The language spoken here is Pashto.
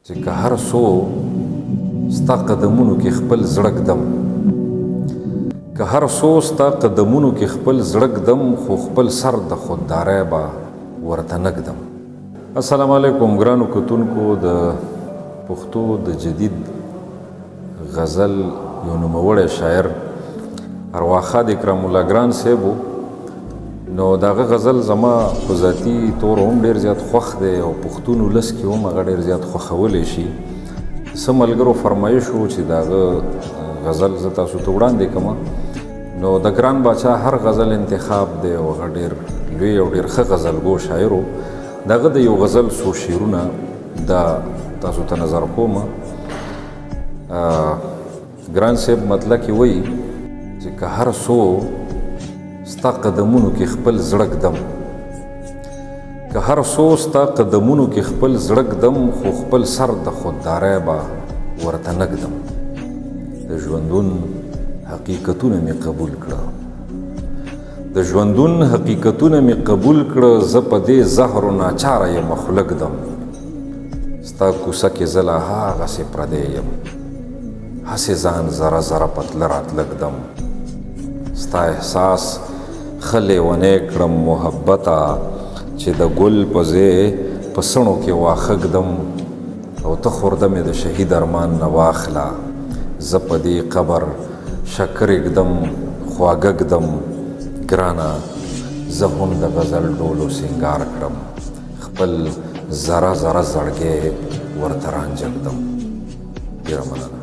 چې که هر څو ستا قدمونو کې خپل زړه ږدم، که هر څو ستا قدمونو کې خپل زړه ږدم، خو خپل سر د خوددارۍ به ورته نه ږدم. السلام علیکم ګرانو کتونکو. د پښتو د جدید غزل یو نوموړی شاعر ارواښاد اکرام الله ګران صاحب و. نو دغه غزل زما په ذاتي طور هم ډېر زیات خوښ دی او پښتون ولس کې هم هغه ډېر زیات خوښولی شي. څه ملګرو فرمایش و چې دغه غزل زه تاسو ته وړاندې کړم. نو د ګران باچا هر غزل انتخاب دی او هغه ډېر لوی او ډېر ښه غزلګو شاعر و. دغه د یو غزل څو شعرونه دا تاسو ته نظر کوم. ګران صاحب مطلع کې وایي چې که هر څو ستا قدمونو کې خپل زړه ږدم، که هر څو ستا قدمونو کې خپل زړه ږدم، خو خپل سر د خوددارۍ به ورته نه ږدم. د ژوندون حقیقتونه مې قبول کړه، د ژوندون حقیقتونه مې قبول کړه، زه په دې زهرو ناچاره یم خوله ږدم. ستا کوڅه کې زه لا هغسې پردی یم، هسې ځان ذره ذره پتله راتله ږدم. ستا احساس ښه لیونی کړم محبته، چې د ګل په ځای په څڼو کې واښه ږدم. او ته خورده مې د شهید ارمان نه واخله، زه په دې قبر شکرې ږدم خواږه ږدم. ګرانه زه هم د غزل ډولو سینګار کړم، خپل ذره ذره زړګی ورته رانجه ږدم. ډېره مننه.